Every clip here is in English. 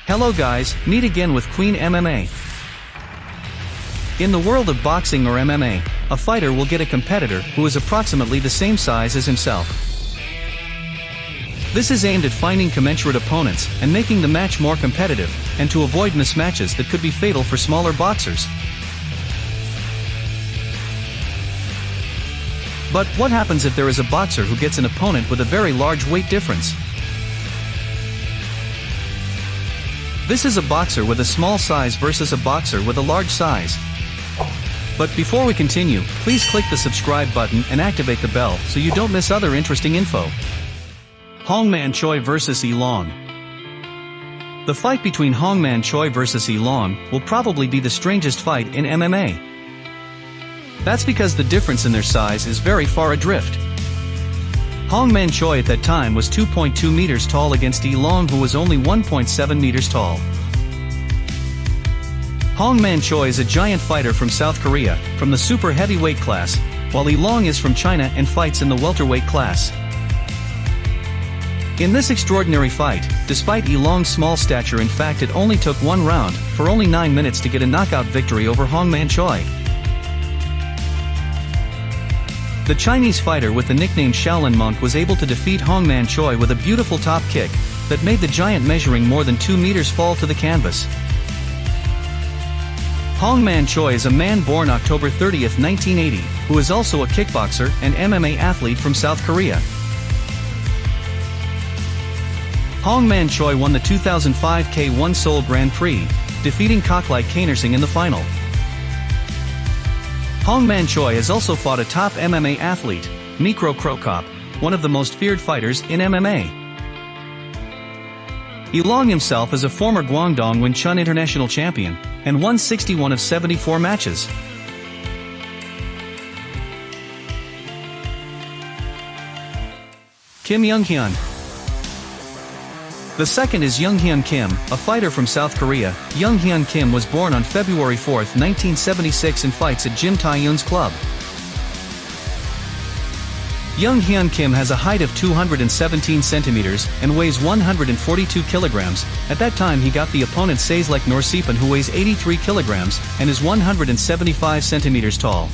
Hello guys, meet again with Queen MMA. In the world of boxing or MMA, a fighter will get a competitor who is approximately the same size as himself. This is aimed at finding commensurate opponents and making the match more competitive, and to avoid mismatches that could be fatal for smaller boxers. But what happens if there is a boxer who gets an opponent with a very large weight difference? This is a boxer with a small size versus a boxer with a large size. But before we continue, please click the subscribe button and activate the bell so you don't miss other interesting info. Hong-man Choi vs Ilong. The fight between Hong-man Choi vs Ilong will probably be the strangest fight in MMA. That's because the difference in their size is very far adrift. Hong-man Choi at that time was 2.2 meters tall against Ilong, who was only 1.7 meters tall. Hong-man Choi is a giant fighter from South Korea, from the super heavyweight class, while Ilong is from China and fights in the welterweight class. In this extraordinary fight, despite Ilong's small stature, in fact it only took one round, for only 9 minutes to get a knockout victory over Hong-man Choi. The Chinese fighter with the nickname Shaolin Monk was able to defeat Hong-man Choi with a beautiful top kick that made the giant measuring more than 2 meters fall to the canvas. Hongman Choi is a man born October 30, 1980, who is also a kickboxer and MMA athlete from South Korea. Hongman Choi won the 2005 K1 Seoul Grand Prix, defeating Koklai Kanersing in the final. Hongman Choi has also fought a top MMA athlete, Mikro Krokop, one of the most feared fighters in MMA. Ilong himself is a former Guangdong Wenchun international champion, and won 61 of 74 matches. Jung Hyun. The second is Jung Hyun Kim, a fighter from South Korea. Jung Hyun Kim was born on February 4, 1976 and fights at Jim Tae-yoon's club. Jung Hyun Kim has a height of 217 centimeters and weighs 142 kilograms. At that time he got the opponent Saslek Norsipan, who weighs 83 kilograms and is 175 centimeters tall.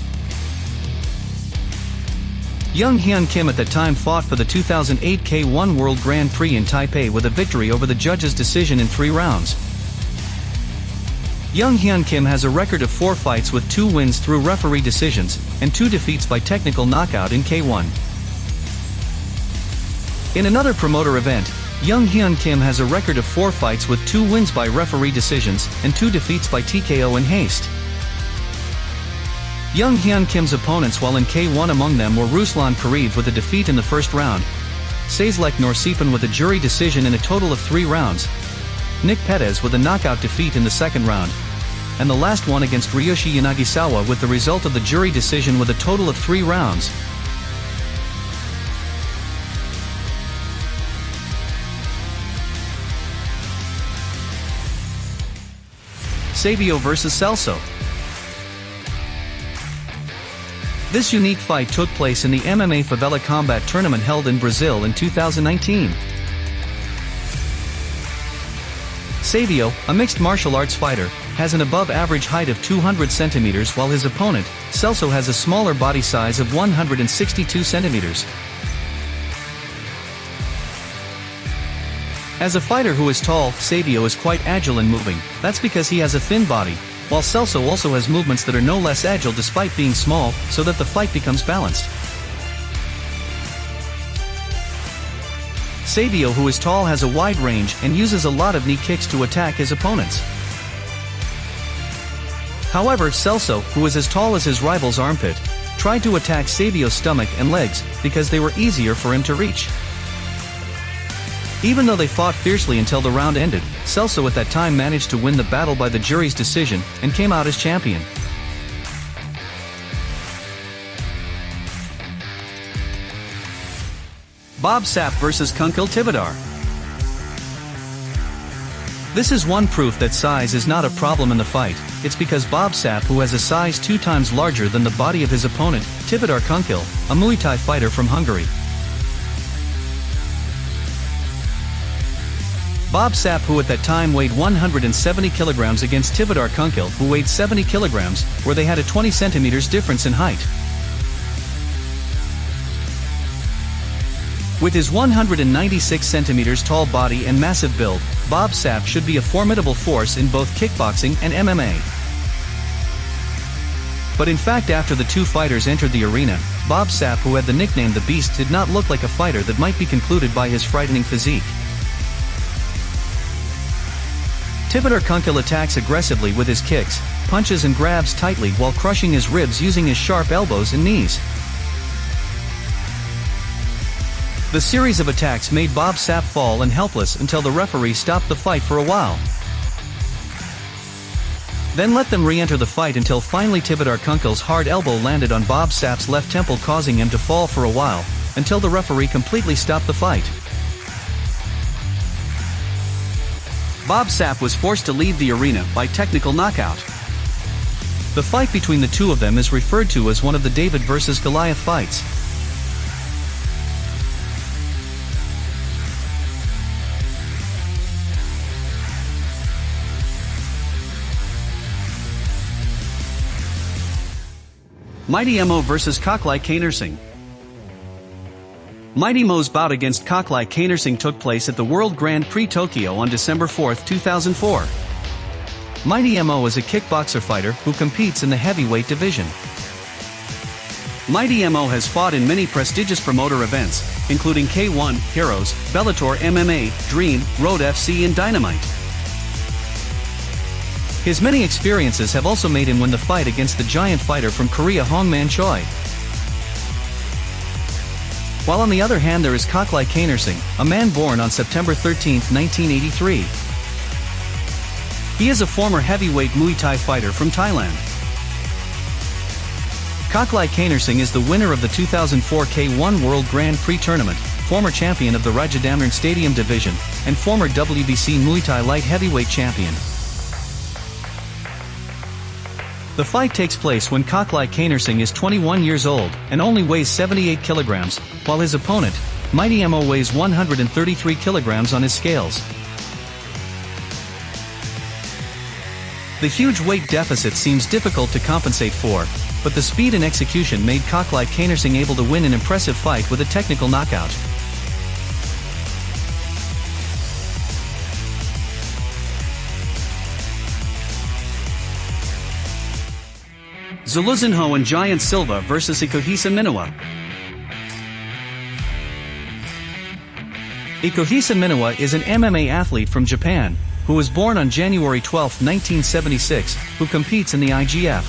Jung Hyun Kim at that time fought for the 2008 K1 World Grand Prix in Taipei with a victory over the judges' decision in 3 rounds. Jung Hyun Kim has a record of 4 fights with 2 wins through referee decisions, and 2 defeats by technical knockout in K1. In another promoter event, Jung Hyun Kim has a record of 4 fights with 2 wins by referee decisions, and 2 defeats by TKO in haste. Jung Hyun Kim's opponents while in K1, among them were Ruslan Kareev with a defeat in the first round, Saslek Norsipan with a jury decision in a total of 3 rounds, Nick Pettis with a knockout defeat in the second round, and the last one against Ryoshi Yanagisawa with the result of the jury decision with a total of 3 rounds. Savio vs Celso. This unique fight took place in the MMA Favela Combat Tournament held in Brazil in 2019. Savio, a mixed martial arts fighter, has an above-average height of 200 centimeters, while his opponent, Celso, has a smaller body size of 162 centimeters. As a fighter who is tall, Savio is quite agile in moving. That's because he has a thin body, while Celso also has movements that are no less agile despite being small, so that the fight becomes balanced. Savio, who is tall, has a wide range and uses a lot of knee kicks to attack his opponents. However, Celso, who is as tall as his rival's armpit, tried to attack Savio's stomach and legs because they were easier for him to reach. Even though they fought fiercely until the round ended, Celso at that time managed to win the battle by the jury's decision, and came out as champion. Sapp vs Kunkel Tibidar. This is one proof that size is not a problem in the fight. It's because Sapp, who has a size 2 times larger than the body of his opponent, Tibidar Kunkel, a Muay Thai fighter from Hungary. Bob Sapp, who at that time weighed 170 kilograms, against Tibidar Kunkel, who weighed 70 kilograms, where they had a 20 centimeters difference in height. With his 196 centimeters tall body and massive build, Bob Sapp should be a formidable force in both kickboxing and MMA. But in fact, after the two fighters entered the arena, Bob Sapp, who had the nickname The Beast, did not look like a fighter that might be concluded by his frightening physique. Tibidar Kunkel attacks aggressively with his kicks, punches and grabs tightly while crushing his ribs using his sharp elbows and knees. The series of attacks made Bob Sapp fall and helpless until the referee stopped the fight for a while. Then let them re-enter the fight until finally Tibidar Kunkel's hard elbow landed on Bob Sapp's left temple, causing him to fall for a while, until the referee completely stopped the fight. Bob Sapp was forced to leave the arena by technical knockout. The fight between the two of them is referred to as one of the David versus Goliath fights. Mighty Mo vs. Koklai Kanersing. Mighty Mo's bout against Koklai Kanersing took place at the World Grand Prix Tokyo on December 4, 2004. Mighty Mo is a kickboxer fighter who competes in the heavyweight division. Mighty Mo has fought in many prestigious promoter events, including K1, Heroes, Bellator MMA, Dream, Road FC and Dynamite. His many experiences have also made him win the fight against the giant fighter from Korea Hong-man Choi. While on the other hand there is Koklai Kanersing, a man born on September 13, 1983. He is a former heavyweight Muay Thai fighter from Thailand. Koklai Kanersing is the winner of the 2004 K1 World Grand Prix Tournament, former champion of the Rajadamnern Stadium Division, and former WBC Muay Thai Light Heavyweight Champion. The fight takes place when Koklai Kanersing is 21 years old and only weighs 78 kilograms, while his opponent, Mighty Mo, weighs 133 kilograms on his scales. The huge weight deficit seems difficult to compensate for, but the speed and execution made Koklai Kanersing able to win an impressive fight with a technical knockout. Zuluzinho and Giant Silva vs. Ikuhisa Minowa. Ikuhisa Minowa is an MMA athlete from Japan, who was born on January 12, 1976, who competes in the IGF.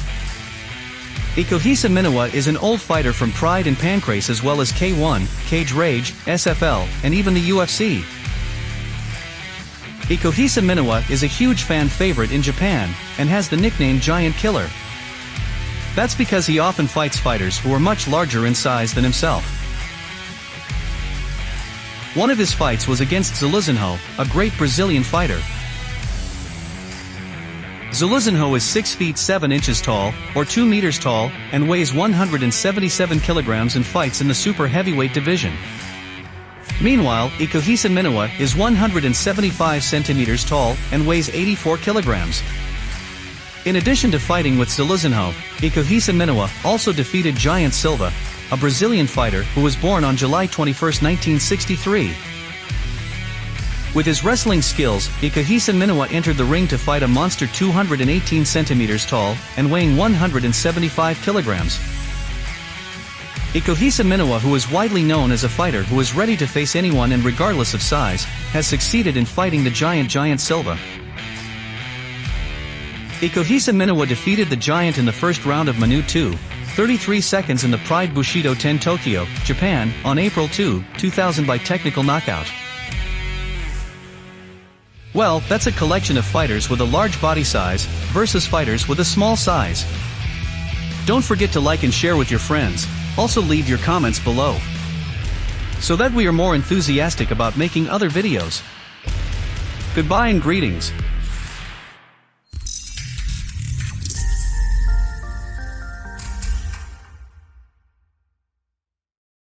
Ikuhisa Minowa is an old fighter from Pride and Pancrase as well as K1, Cage Rage, SFL, and even the UFC. Ikuhisa Minowa is a huge fan favorite in Japan, and has the nickname Giant Killer. That's because he often fights fighters who are much larger in size than himself. One of his fights was against Zuluzinho, a great Brazilian fighter. Zuluzinho is 6 feet 7 inches tall, or 2 meters tall, and weighs 177 kilograms and fights in the super heavyweight division. Meanwhile, Ikuhisa Minowa is 175 centimeters tall and weighs 84 kilograms. In addition to fighting with Zuluzinho, Ikuhisa Minowa also defeated Giant Silva, a Brazilian fighter who was born on July 21, 1963. With his wrestling skills, Ikuhisa Minowa entered the ring to fight a monster 218 centimeters tall and weighing 175 kilograms. Ikuhisa Minowa, who is widely known as a fighter who is ready to face anyone and regardless of size, has succeeded in fighting the Giant Silva. Ikuhisa Minowa defeated the Giant in the first round of Minute 2, 33 seconds in the Pride Bushido 10 Tokyo, Japan, on April 2, 2000 by technical knockout. Well, that's a collection of fighters with a large body size versus fighters with a small size. Don't forget to like and share with your friends, also leave your comments below, so that we are more enthusiastic about making other videos. Goodbye and greetings.